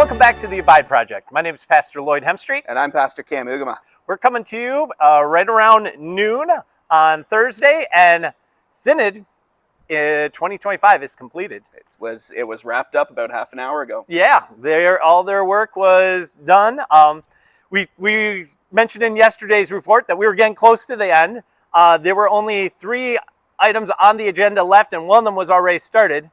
Welcome back to the Abide Project. My name is Pastor Lloyd Hemstreet. And I'm Pastor Cam and Lloyd. We're coming to you right around noon on Thursday, and Synod 2025 is completed. It was wrapped up about half an hour ago. Yeah, all their work was done. We mentioned in yesterday's report that we were getting close to the end. There were only 3 items on the agenda left, and one of them was already started.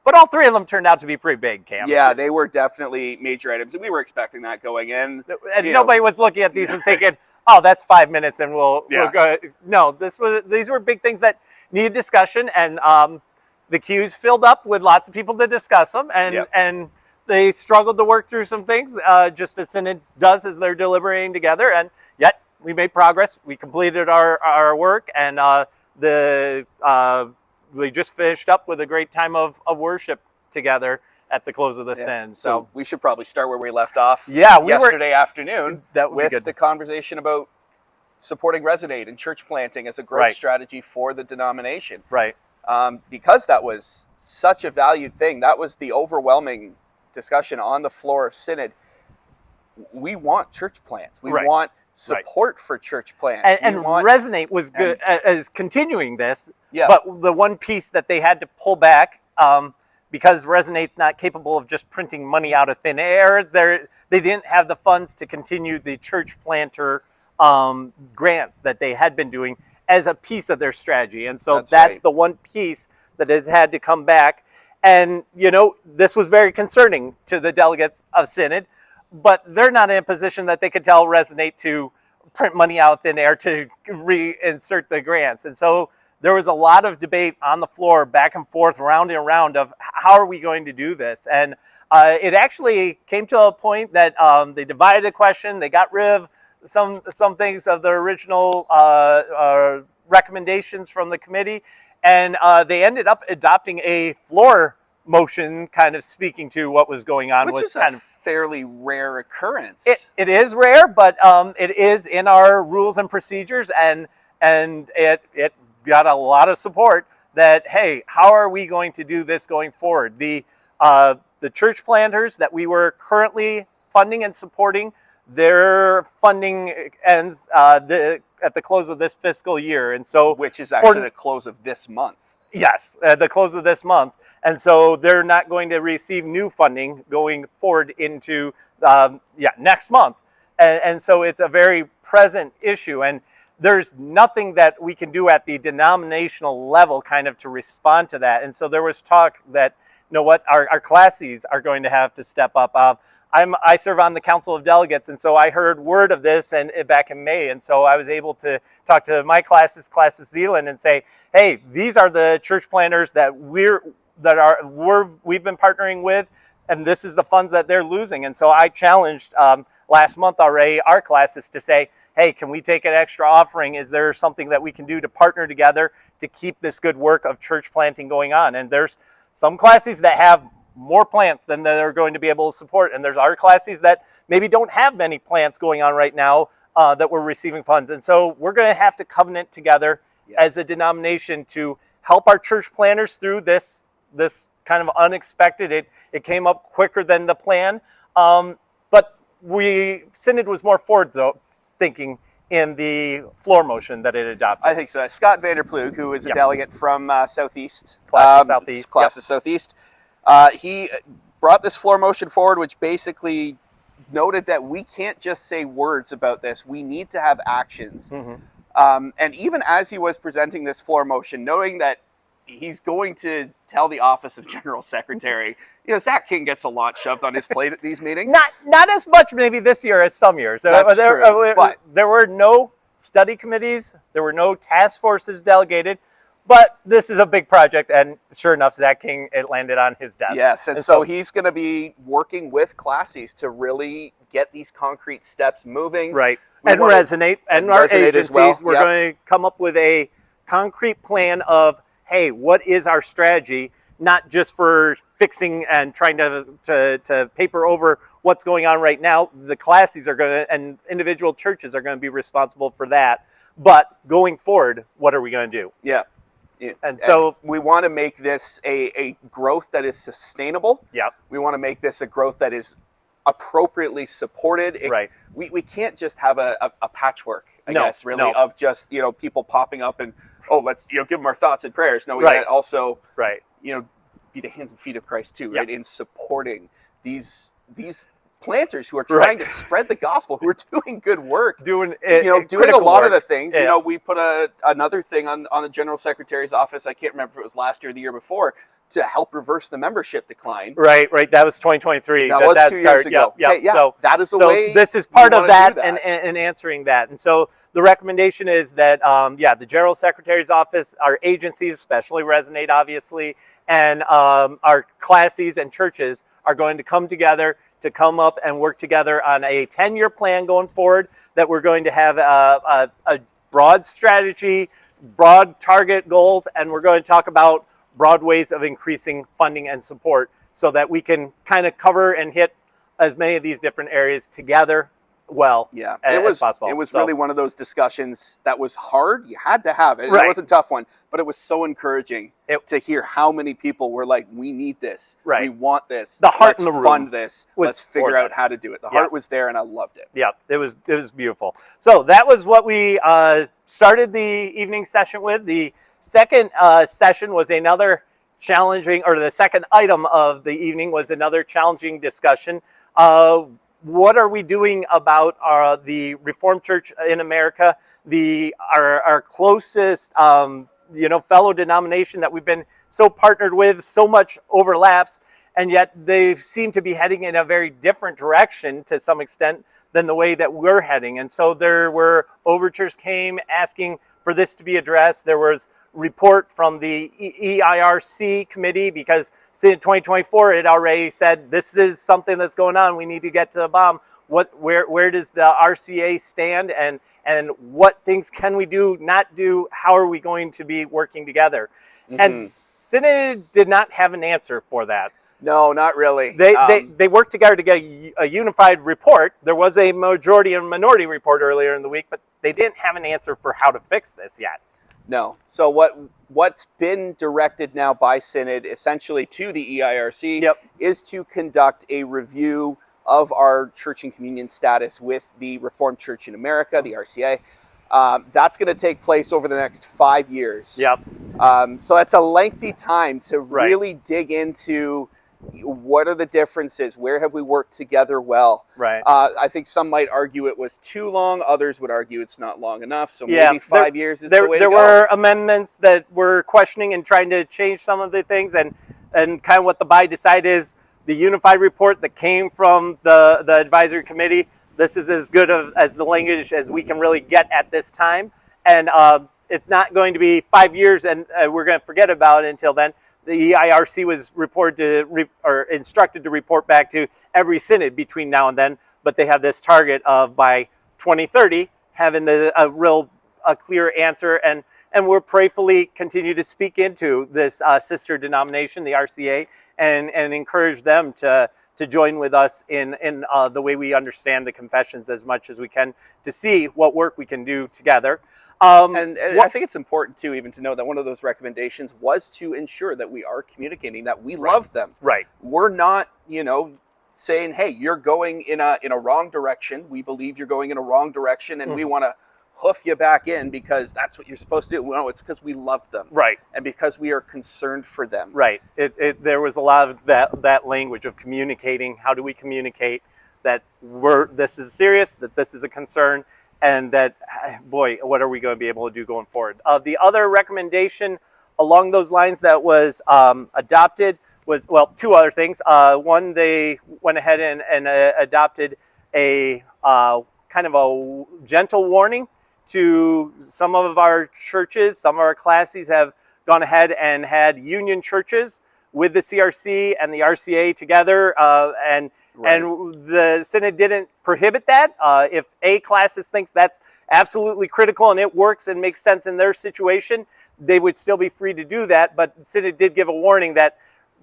But all 3 of them turned out to be pretty big, Cam. Yeah, they were definitely major items, and we were expecting that going in. And nobody was looking at these and thinking, "Oh, that's 5 minutes, and we'll go." No, these were big things that needed discussion, and the queues filled up with lots of people to discuss them, and they struggled to work through some things, just as Synod does as they're deliberating together. And yet we made progress. We completed our work, and we just finished up with a great time of worship together at the close of the Synod. So we should probably start where we left off yesterday afternoon with the conversation about supporting Resonate and church planting as a growth strategy for the denomination. Right. Because that was such a valued thing. That was the overwhelming discussion on the floor of Synod. We want church plants. We want support for church plants. And Resonate was good as continuing this, but the one piece that they had to pull back, because Resonate's not capable of just printing money out of thin air, they didn't have the funds to continue the church planter grants that they had been doing as a piece of their strategy. And so that's the one piece that it had to come back. And, this was very concerning to the delegates of Synod, but they're not in a position that they could tell Resonate to print money out of thin air to reinsert the grants. And so there was a lot of debate on the floor, back and forth, round and round, of how are we going to do this? And it actually came to a point that they divided the question. They got rid of some things of the original recommendations from the committee, and they ended up adopting a floor motion, kind of speaking to what was going on. Which is a fairly rare occurrence. It is rare, but it is in our rules and procedures, and it got a lot of support that, hey, how are we going to do this going forward? The church planters that we were currently funding and supporting, their funding ends at the close of this fiscal year, and so which is actually the close of this month. Yes, at the close of this month, and so they're not going to receive new funding going forward into next month, and so it's a very present issue, and there's nothing that we can do at the denominational level kind of to respond to that. And so there was talk that, our classes are going to have to step up. I serve on the Council of Delegates, and so I heard word of this back in May, and so I was able to talk to my Classes Zealand, and say, hey, these are the church planters that we've been partnering with, and this is the funds that they're losing. And so I challenged last month already our classes to say, hey, can we take an extra offering? Is there something that we can do to partner together to keep this good work of church planting going on? And there's some classes that have more plants than they're going to be able to support, and there's other classes that maybe don't have many plants going on right now that we're receiving funds. And so we're going to have to covenant together as a denomination to help our church planters through this kind of unexpected. It came up quicker than the plan, but Synod was more forward though thinking in the floor motion that it adopted. I think so. Scott Vanderploeg, who is a delegate from Southeast, Classes Southeast, he brought this floor motion forward, which basically noted that we can't just say words about this. We need to have actions. Mm-hmm. And even as he was presenting this floor motion, knowing that he's going to tell the Office of General Secretary, Zach King gets a lot shoved on his plate at these meetings. Not as much maybe this year as some years. That's true. But there were no study committees. There were no task forces delegated. But this is a big project, and sure enough, Zach King, it landed on his desk. Yes, and so he's going to be working with classes to really get these concrete steps moving. Right, and Resonate, and our agencies, we're going to come up with a concrete plan of, hey, what is our strategy, not just for fixing and trying to paper over what's going on right now. The classes are going to, and individual churches are going to be responsible for that. But going forward, what are we going to do? Yeah. And so we want to make this a growth that is sustainable. Yeah. We want to make this a growth that is appropriately supported. Right. We can't just have a patchwork, I No, guess, really, no. of just, people popping up and, oh, let's, give them our thoughts and prayers. No, we Right. gotta also, Right. be the hands and feet of Christ too, Yeah. right? In supporting these planters who are trying to spread the gospel, who are doing good work, Doing doing a lot work. of the things. Yeah. We put another thing on the General Secretary's office. I can't remember if it was last year or the year before, to help reverse the membership decline. Right. That was 2023. That was 2 years ago. Yep. Okay, yeah, So that is the so way this is we part of wanna that, do that. and answering that. And so the recommendation is that the General Secretary's office, our agencies especially resonate, obviously, and our classes and churches are going to come together to come up and work together on a 10-year plan going forward, that we're going to have a broad strategy, broad target goals, and we're going to talk about broad ways of increasing funding and support so that we can kind of cover and hit as many of these different areas together well as possible. It was really one of those discussions that was hard. You had to have it. Right. It was a tough one, but it was so encouraging to hear how many people were like, we need this. Right. We want this. The heart Let's in the room fund this. was Let's figure for out this. how to do it. The heart was there, and I loved it. Yeah, it was beautiful. So that was what we started the evening session with. The second session was another challenging, or the second item of the evening was another challenging discussion. What are we doing about the Reformed Church in America, our closest fellow denomination that we've been so partnered with, so much overlaps, and yet they seem to be heading in a very different direction to some extent than the way that we're heading. And so there were overtures came asking for this to be addressed. There was report from the EIRC committee, because Synod 2024 had already said this is something that's going on. We need to get to the bottom. Where does the RCA stand, and what things can we do, not do? How are we going to be working together? Mm-hmm. And Synod did not have an answer for that. No, not really. They worked together to get a unified report. There was a majority and minority report earlier in the week, but they didn't have an answer for how to fix this yet. No. So what's been directed now by Synod, essentially to the EIRC, is to conduct a review of our church and communion status with the Reformed Church in America, the RCA. That's going to take place over the next 5 years. Yep. So that's a lengthy time to really dig into what are the differences, where have we worked together well. Right. I think some might argue it was too long, others would argue it's not long enough, so maybe 5 years is the way to go. There were amendments that were questioning and trying to change some of the things, and kind of what the BI decided is the unified report that came from the advisory committee. This is as good as the language as we can really get at this time, and it's not going to be 5 years and we're going to forget about it until then. The EIRC was instructed to report back to every synod between now and then, but they have this target of by 2030 having a clear answer, and we'll prayerfully continue to speak into this sister denomination, the RCA, and encourage them to join with us in the way we understand the confessions as much as we can, to see what work we can do together. And I think it's important too, even to know that one of those recommendations was to ensure that we are communicating that we love them. Right. We're not, saying, hey, you're going in a wrong direction. We believe you're going in a wrong direction, and we want to hoof you back in because that's what you're supposed to do. No, it's because we love them. Right. And because we are concerned for them. Right. There was a lot of that language of communicating. How do we communicate that this is serious, that this is a concern, and that, boy, what are we going to be able to do going forward? The other recommendation along those lines that was adopted was, well, two other things. One, they went ahead and adopted a kind of a gentle warning to some of our churches. Some of our classes have gone ahead and had union churches with the CRC and the RCA together, and the Synod didn't prohibit that. If a classes thinks that's absolutely critical and it works and makes sense in their situation, they would still be free to do that. But Synod did give a warning that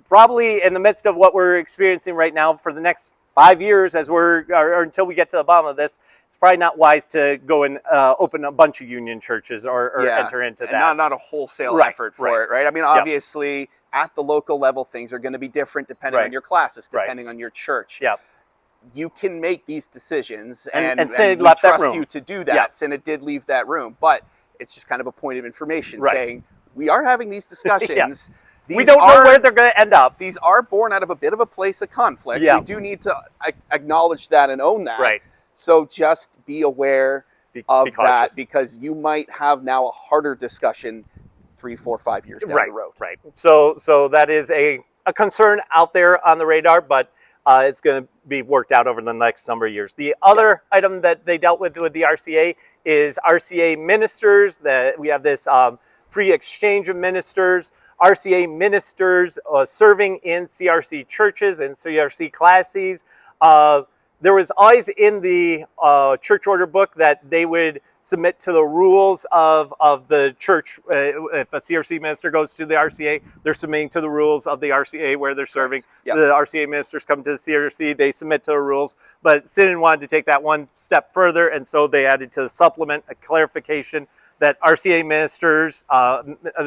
probably in the midst of what we're experiencing right now for the next 5 years, or until we get to the bottom of this, it's probably not wise to go and open a bunch of union churches or enter into that. And not a wholesale effort for it, right? I mean, obviously, at the local level, things are going to be different depending on your classes, depending on your church. Yeah. you can make these decisions, and we Synod left that trust room. you to do that. Yeah. Synod did leave that room, but it's just kind of a point of information Right. saying we are having these discussions. We These don't know are- where they're going to end up. These are born out of a bit of a place of conflict. Yeah. We do need to acknowledge that and own that. Right. So just be aware of be cautious. that, because you might have now a harder discussion 3, 4, 5 years down the road. Right. So that is a concern out there on the radar, but it's going to be worked out over the next number of years. The other item that they dealt with the RCA is RCA ministers. That we have this free exchange of ministers. RCA ministers serving in CRC churches and CRC classes. There was always in the church order book that they would submit to the rules of the church. If a CRC minister goes to the RCA, they're submitting to the rules of the RCA where they're serving. Yep. The RCA ministers come to the CRC, they submit to the rules. But Synod wanted to take that one step further, and so they added to the supplement a clarification that RCA ministers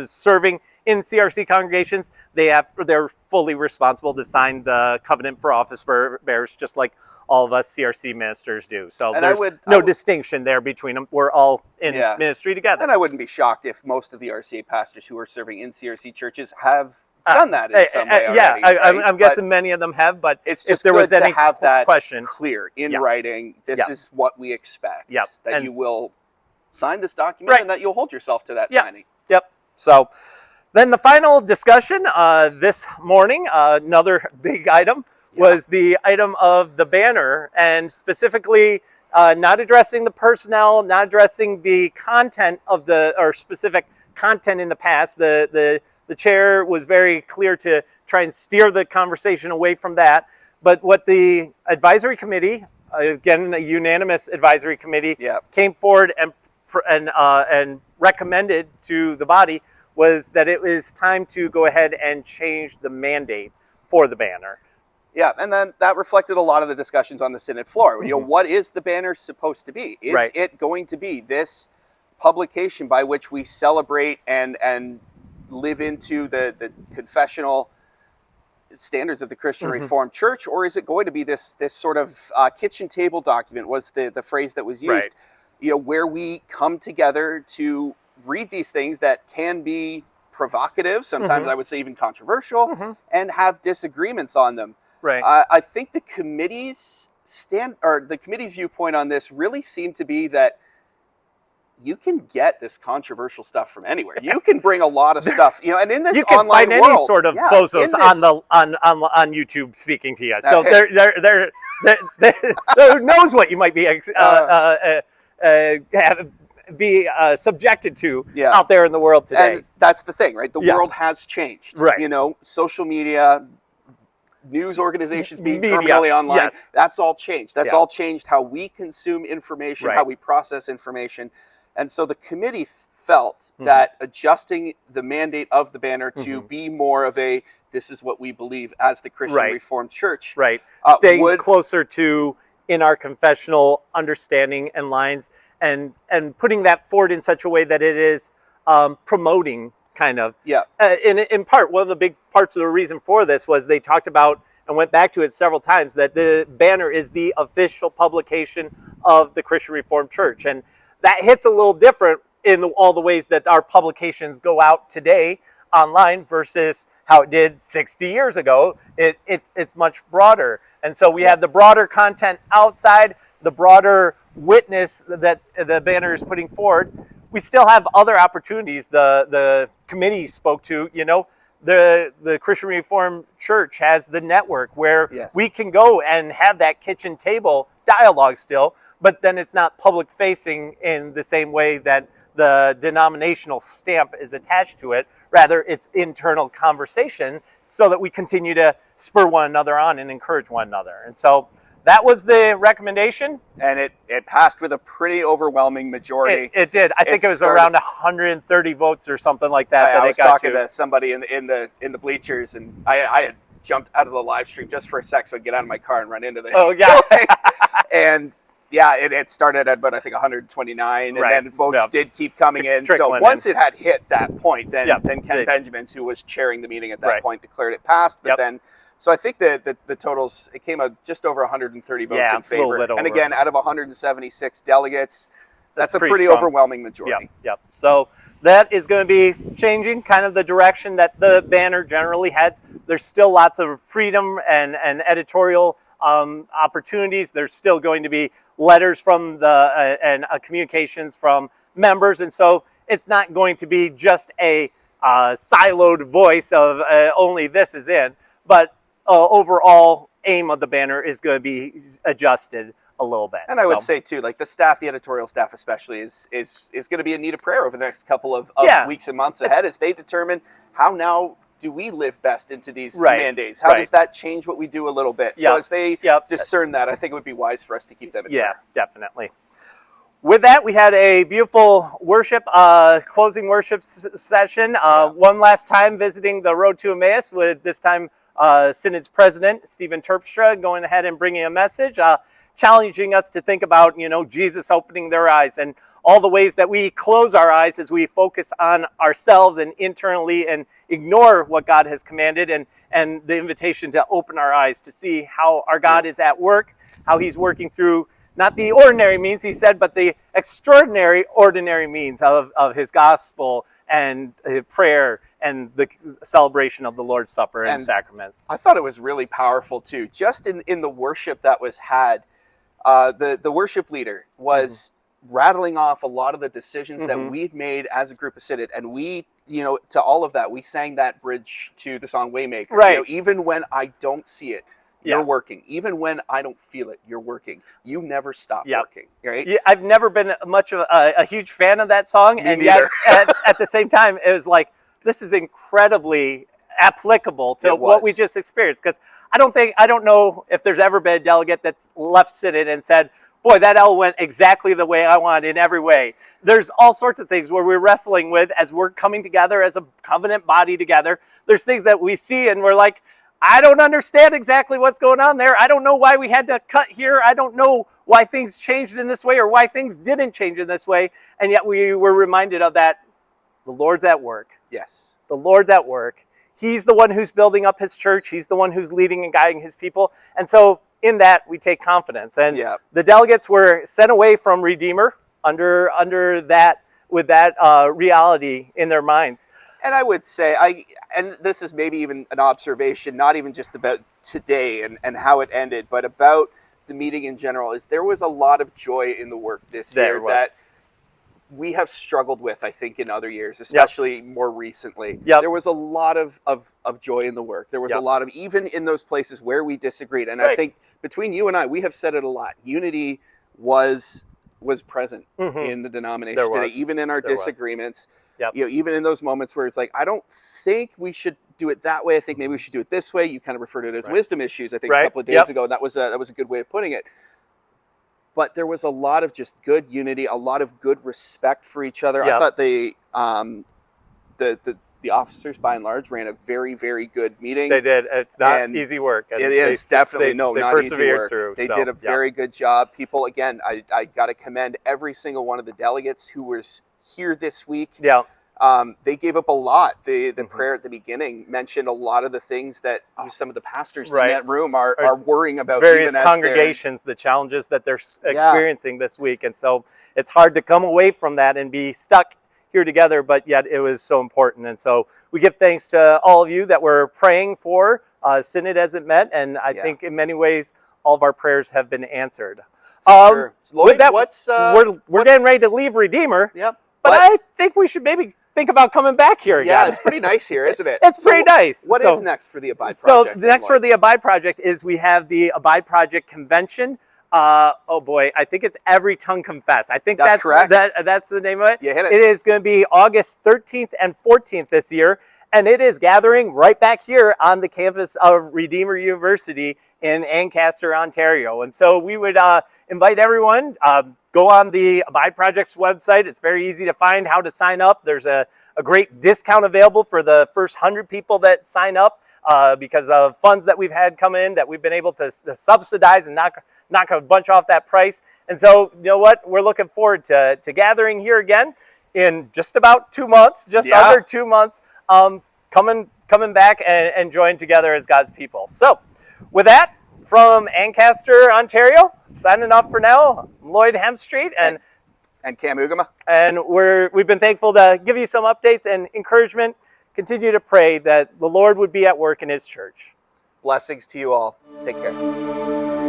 serving in CRC congregations, they're fully responsible to sign the covenant for office bearers, just like all of us CRC ministers do. So And there's no distinction there between them. We're all in ministry together. And I wouldn't be shocked if most of the RCA pastors who are serving in CRC churches have done that in some way already. I'm guessing many of them have, but it's just if there was any to have that question clear in writing. This is what we expect. Yep. That you will sign this document and that you'll hold yourself to that signing. Yep. So then the final discussion this morning, another big item, was the item of the banner, and specifically not addressing the personnel, not addressing the content of or specific content in the past. The chair was very clear to try and steer the conversation away from that. But what the advisory committee, again, a unanimous advisory committee, came forward and recommended to the body was that it was time to go ahead and change the mandate for the banner. Yeah, and then that reflected a lot of the discussions on the Synod floor. You know, what is the banner supposed to be? Is it going to be this publication by which we celebrate and live into the confessional standards of the Christian Reformed Church, or is it going to be this sort of kitchen table document? Was the phrase that was used? You know, where we come together to read these things that can be provocative, sometimes I would say even controversial, and have disagreements on them. Right. I think the committee's viewpoint on this really seemed to be that you can get this controversial stuff from anywhere. You can bring a lot of stuff, you know, and in this online world, you can find any sort of bozos on YouTube speaking to you. So they're who knows what you might be be subjected to out there in the world today. And that's the thing, right? The world has changed. Right. You know, social media, news organizations being terminally online, that's all changed. That's all changed how we consume information, how we process information. And so the committee felt that adjusting the mandate of the banner to be more of a, this is what we believe as the Christian Reformed Church. Staying closer to in our confessional understanding and lines, and putting that forward in such a way that it is promoting kind of. In part, one of the big parts of the reason for this was they talked about and went back to it several times that the banner is the official publication of the Christian Reformed Church. And that hits a little different in all the ways that our publications go out today online versus how it did 60 years ago. It's much broader. And so we have the broader content outside, the broader witness that the banner is putting forward. We still have other opportunities. The committee spoke to, you know, the Christian Reformed Church has the network where we can go and have that kitchen table dialogue still, but then it's not public facing in the same way that the denominational stamp is attached to it. Rather, it's internal conversation so that we continue to spur one another on and encourage one another. And so that was the recommendation. And it passed with a pretty overwhelming majority. It did. I think it was around 130 votes or something like that. I was talking to somebody in the bleachers, and I had jumped out of the live stream just for a sec so I'd get out of my car and run into the building. And Yeah, it started at about, I think, 129, and Right. then votes Yep. did keep coming in. So Trickling once in. it had hit that point, then Yep. Ken Benjamins, who was chairing the meeting at that Right. point, declared it passed. But Yep. then, so I think the totals, it came out just over 130 votes Yeah, in favor. a little bit And over. again, out of 176 delegates, that's a pretty strong. overwhelming majority. Yep. So that is going to be changing kind of the direction that the banner generally heads. There's still lots of freedom and editorial opportunities. There's still going to be letters from the and communications from members, and so it's not going to be just a siloed voice of only this is in, but overall aim of the banner is going to be adjusted a little bit. And I would say too, like the staff, the editorial staff especially, is going to be in need of prayer over the next couple of weeks and months ahead as they determine how now do we live best into these mandates. How does that change what we do a little bit? So as they discern that, I think it would be wise for us to keep them in prayer. Definitely. With that, we had a beautiful worship, closing worship session. One last time visiting the Road to Emmaus with this time Synod's president, Stephen Terpstra, going ahead and bringing a message, challenging us to think about, Jesus opening their eyes and all the ways that we close our eyes as we focus on ourselves and internally and ignore what God has commanded, and the invitation to open our eyes to see how our God is at work, how he's working through not the ordinary means, he said, but the extraordinary ordinary means of his gospel and prayer and the celebration of the Lord's Supper and sacraments. I thought it was really powerful too. Just in the worship that was had, the worship leader was rattling off a lot of the decisions that we'd made as a group of Synod, and we, to all of that, we sang that bridge to the song Waymaker. Right. Even when I don't see it, you're working. Even when I don't feel it, you're working. You never stop working, right? Yeah, I've never been much of a huge fan of that song, and yet at the same time, it was like, this is incredibly applicable to what we just experienced. Because I don't know if there's ever been a delegate that's left Synod and said, boy, that L went exactly the way I wanted in every way. There's all sorts of things where we're wrestling with as we're coming together as a covenant body together. There's things that we see and we're like, I don't understand exactly what's going on there. I don't know why we had to cut here. I don't know why things changed in this way or why things didn't change in this way. And yet we were reminded of that. The Lord's at work. Yes. The Lord's at work. He's the one who's building up his church. He's the one who's leading and guiding his people. And so in that, we take confidence. And the delegates were sent away from Redeemer under that, with that reality in their minds. And I would say, and this is maybe even an observation, not even just about today and how it ended, but about the meeting in general, is there was a lot of joy in the work this year that we have struggled with, I think, in other years, especially more recently. There was a lot of joy in the work. There was a lot of, even in those places where we disagreed. And I think between you and I, we have said it a lot. Unity was present in the denomination today, even in our disagreements. Even in those moments where it's like, I don't think we should do it that way. I think maybe we should do it this way. You kind of referred to it as wisdom issues, I think, a couple of days ago. That was a good way of putting it. But there was a lot of just good unity, a lot of good respect for each other. I thought the officers, by and large, ran a very, very good meeting. They did. It's not easy work. It is definitely not easy work. They did a very good job. People, again, I got to commend every single one of the delegates who was here this week. They gave up a lot. The prayer at the beginning mentioned a lot of the things that some of the pastors in that room are worrying about. Various congregations, the challenges that they're experiencing this week. And so it's hard to come away from that and be stuck here together, but yet it was so important. And so we give thanks to all of you that were praying for Synod as it met. And I think in many ways, all of our prayers have been answered. Lloyd, with that, we're getting ready to leave Redeemer. But I think we should maybe think about coming back here again. Yeah, it's pretty nice here, isn't it? It's pretty nice. What is next for the Abide Project? So next for the Abide Project is we have the Abide Project Convention. Oh boy, I think it's Every Tongue Confess. I think that's correct. That's the name of it. You hit it. It is going to be August 13th and 14th this year. And it is gathering right back here on the campus of Redeemer University in Ancaster, Ontario. And so we would invite everyone, go on the Abide Project's website. It's very easy to find how to sign up. There's a great discount available for the first 100 people that sign up because of funds that we've had come in that we've been able to subsidize and knock a bunch off that price. And so, you know what? We're looking forward to gathering here again in just about 2 months, just under 2 months, coming back and join together as God's people. So with that, from Ancaster, Ontario, signing off for now, Lloyd Hemstreet and Cam Ugama. And we've been thankful to give you some updates and encouragement. Continue to pray that the Lord would be at work in his church. Blessings to you all. Take care.